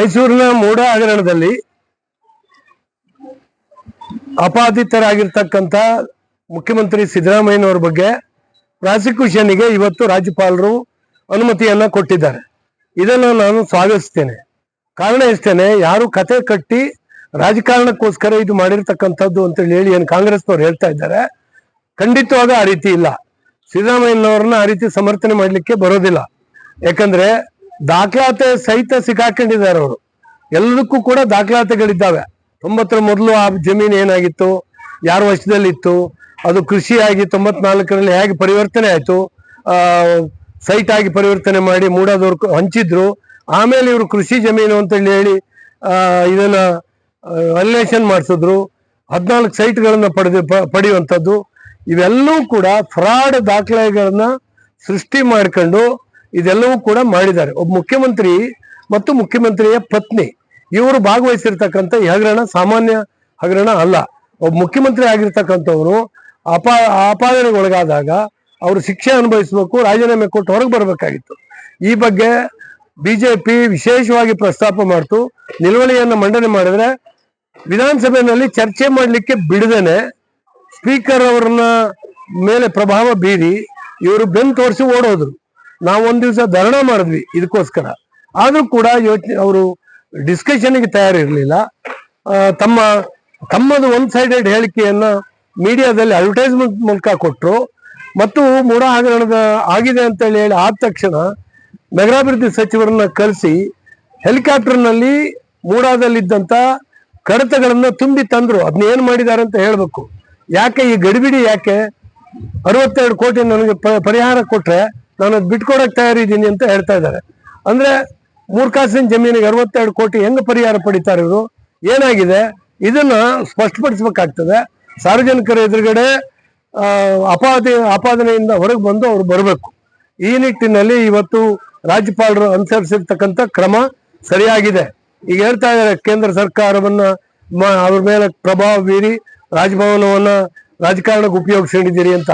ಮೈಸೂರಿನ ಮೂಡ ಹಗರಣದಲ್ಲಿ ಅಪಾದಿತರಾಗಿರ್ತಕ್ಕಂಥ ಮುಖ್ಯಮಂತ್ರಿ ಸಿದ್ದರಾಮಯ್ಯನವರ ಬಗ್ಗೆ ಪ್ರಾಸಿಕ್ಯೂಷನ್ಗೆ ಇವತ್ತು ರಾಜ್ಯಪಾಲರು ಅನುಮತಿಯನ್ನ ಕೊಟ್ಟಿದ್ದಾರೆ. ಇದನ್ನು ನಾನು ಸ್ವಾಗತಿಸ್ತೇನೆ. ಕಾರಣ ಇಷ್ಟೇನೆ, ಯಾರು ಕತೆ ಕಟ್ಟಿ ರಾಜಕಾರಣಕ್ಕೋಸ್ಕರ ಇದು ಮಾಡಿರ್ತಕ್ಕಂಥದ್ದು ಅಂತ ಹೇಳಿ ಏನು ಕಾಂಗ್ರೆಸ್ನವ್ರು ಹೇಳ್ತಾ ಇದ್ದಾರೆ, ಖಂಡಿತವಾಗ ಆ ರೀತಿ ಇಲ್ಲ. ಸಿದ್ದರಾಮಯ್ಯನವ್ರನ್ನ ಆ ರೀತಿ ಸಮರ್ಥನೆ ಮಾಡ್ಲಿಕ್ಕೆ ಬರೋದಿಲ್ಲ. ಯಾಕಂದ್ರೆ ದಾಖಲಾತಿ ಸಹಿತ ಸಿಕ್ಕಾಕೊಂಡಿದ್ದಾರೆ ಅವರು. ಎಲ್ಲದಕ್ಕೂ ಕೂಡ ದಾಖಲಾತಿಗಳಿದ್ದಾವೆ. 90ರ ಮೊದಲು ಆ ಜಮೀನು ಏನಾಗಿತ್ತು, ಯಾರ ವಶದಲ್ಲಿತ್ತು, ಅದು ಕೃಷಿಯಾಗಿ 94ರಲ್ಲಿ ಹೇಗೆ ಪರಿವರ್ತನೆ ಆಯ್ತು, ಸೈಟ್ ಆಗಿ ಪರಿವರ್ತನೆ ಮಾಡಿ ಮೂಡಾದವ್ರು ಹಂಚಿದ್ರು. ಆಮೇಲೆ ಇವರು ಕೃಷಿ ಜಮೀನು ಅಂತ ಹೇಳಿ ಇದನ್ನ ಅಲ್ಲೇಷನ್ ಮಾಡಿಸಿದ್ರು. 14 ಸೈಟ್ಗಳನ್ನ ಪಡೆಯುವಂಥದ್ದು. ಇವೆಲ್ಲವೂ ಕೂಡ ಫ್ರಾಡ್ ದಾಖಲೆಗಳನ್ನ ಸೃಷ್ಟಿ ಮಾಡ್ಕೊಂಡು ಇದೆಲ್ಲವೂ ಕೂಡ ಮಾಡಿದ್ದಾರೆ. ಒಬ್ಬ ಮುಖ್ಯಮಂತ್ರಿ ಮತ್ತು ಮುಖ್ಯಮಂತ್ರಿಯ ಪತ್ನಿ ಇವರು ಭಾಗವಹಿಸಿರ್ತಕ್ಕಂಥ ಈ ಹಗರಣ ಸಾಮಾನ್ಯ ಹಗರಣ ಅಲ್ಲ. ಒಬ್ಬ ಮುಖ್ಯಮಂತ್ರಿ ಆಗಿರ್ತಕ್ಕಂಥವ್ರು ಆಪಾದನೆಗೊಳಗಾದಾಗ ಅವರು ಶಿಕ್ಷೆ ಅನುಭವಿಸಬೇಕು, ರಾಜೀನಾಮೆ ಕೊಟ್ಟು ಹೊರಗೆ ಬರಬೇಕಾಗಿತ್ತು. ಈ ಬಗ್ಗೆ ಬಿಜೆಪಿ ವಿಶೇಷವಾಗಿ ಪ್ರಸ್ತಾಪ ಮಾಡ್ತು. ನಿಲುವಳಿಯನ್ನ ಮಂಡನೆ ಮಾಡಿದ್ರೆ ವಿಧಾನಸಭೆಯಲ್ಲಿ ಚರ್ಚೆ ಮಾಡಲಿಕ್ಕೆ ಬಿಡದೇನೆ ಸ್ಪೀಕರ್ ಅವರನ್ನ ಮೇಲೆ ಪ್ರಭಾವ ಬೀರಿ ಇವರು ಬೆನ್ನು ತೋರಿಸಿ ಓಡೋದ್ರು. ನಾವು ಒಂದ್ ದಿವಸ ಧರಣ ಮಾಡಿದ್ವಿ ಇದಕ್ಕೋಸ್ಕರ. ಆದ್ರೂ ಕೂಡ ಅವರು ಡಿಸ್ಕಷನ್ಗೆ ತಯಾರಿರಲಿಲ್ಲ. ತಮ್ಮದು ಒನ್ ಸೈಡೆಡ್ ಹೇಳಿಕೆಯನ್ನ ಮೀಡಿಯಾದಲ್ಲಿ ಅಡ್ವರ್ಟೈಸ್ಮೆಂಟ್ ಮೂಲಕ ಕೊಟ್ಟರು. ಮತ್ತು ಮೂಡ ಹಗರಣದ ಆಗಿದೆ ಅಂತ ಹೇಳಿ ಆದ ತಕ್ಷಣ ನಗರಾಭಿವೃದ್ಧಿ ಸಚಿವರನ್ನ ಕರೆಸಿ ಹೆಲಿಕಾಪ್ಟರ್ನಲ್ಲಿ ಮೂಡಾದಲ್ಲಿದ್ದಂತ ಕಡತಗಳನ್ನ ತುಂಬಿ ತಂದ್ರು. ಅದನ್ನ ಏನ್ ಮಾಡಿದ್ದಾರೆ ಅಂತ ಹೇಳ್ಬೇಕು. ಯಾಕೆ ಈ ಗಡಿಬಿಡಿ ಯಾಕೆ? 62 ಕೋಟಿ ನನಗೆ ಪರಿಹಾರ ಕೊಟ್ರೆ ನಾನು ಅದು ಬಿಟ್ಕೊಡಕ್ ತಯಾರಿದ್ದೀನಿ ಅಂತ ಹೇಳ್ತಾ ಇದ್ದಾರೆ. ಅಂದ್ರೆ 3 ಕಾಸಿನ ಜಮೀನಿಗೆ 62 ಕೋಟಿ ಹೆಂಗ ಪರಿಹಾರ ಪಡಿತಾರೆ ಇವರು? ಏನಾಗಿದೆ ಇದನ್ನ ಸ್ಪಷ್ಟಪಡಿಸಬೇಕಾಗ್ತದೆ. ಸಾರ್ವಜನಿಕರ ಎದುರುಗಡೆ ಆಪಾದನೆಯಿಂದ ಹೊರಗೆ ಬಂದು ಅವ್ರು ಬರಬೇಕು. ಈ ನಿಟ್ಟಿನಲ್ಲಿ ಇವತ್ತು ರಾಜ್ಯಪಾಲರು ಅನುಸರಿಸಿರ್ತಕ್ಕಂಥ ಕ್ರಮ ಸರಿಯಾಗಿದೆ. ಈಗ ಹೇಳ್ತಾ ಇದ್ದಾರೆ ಕೇಂದ್ರ ಸರ್ಕಾರವನ್ನ ಅವ್ರ ಮೇಲೆ ಪ್ರಭಾವ ಬೀರಿ ರಾಜಭವನವನ್ನ ರಾಜಕಾರಣಕ್ಕೆ ಉಪಯೋಗಿಸ್ಕೊಂಡಿದ್ದೀರಿ ಅಂತ.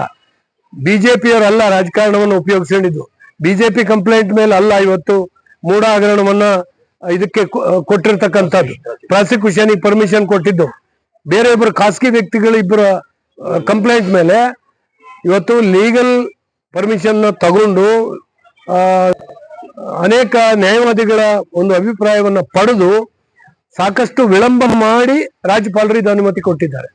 ಬಿಜೆಪಿಯವರಲ್ಲ ರಾಜಕಾರಣವನ್ನು ಉಪಯೋಗಿಸ್ಕೊಂಡಿದ್ದು. ಬಿಜೆಪಿ ಕಂಪ್ಲೇಂಟ್ ಮೇಲೆ ಅಲ್ಲ ಇವತ್ತು ಮೂಡ ಹಗರಣವನ್ನ ಇದಕ್ಕೆ ಕೊಟ್ಟಿರ್ತಕ್ಕಂಥದ್ದು. ಪ್ರಾಸಿಕ್ಯೂಷನ್ ಪರ್ಮಿಷನ್ ಕೊಟ್ಟಿದ್ದು ಬೇರೆ ಇಬ್ಬರು ಖಾಸಗಿ ವ್ಯಕ್ತಿಗಳು ಇಬ್ಬರ ಕಂಪ್ಲೇಂಟ್ ಮೇಲೆ ಇವತ್ತು ಲೀಗಲ್ ಪರ್ಮಿಷನ್ ತಗೊಂಡು ಅನೇಕ ನ್ಯಾಯವಾದಿಗಳ ಒಂದು ಅಭಿಪ್ರಾಯವನ್ನ ಪಡೆದು ಸಾಕಷ್ಟು ವಿಳಂಬ ಮಾಡಿ ರಾಜ್ಯಪಾಲರು ಇದು ಅನುಮತಿ ಕೊಟ್ಟಿದ್ದಾರೆ.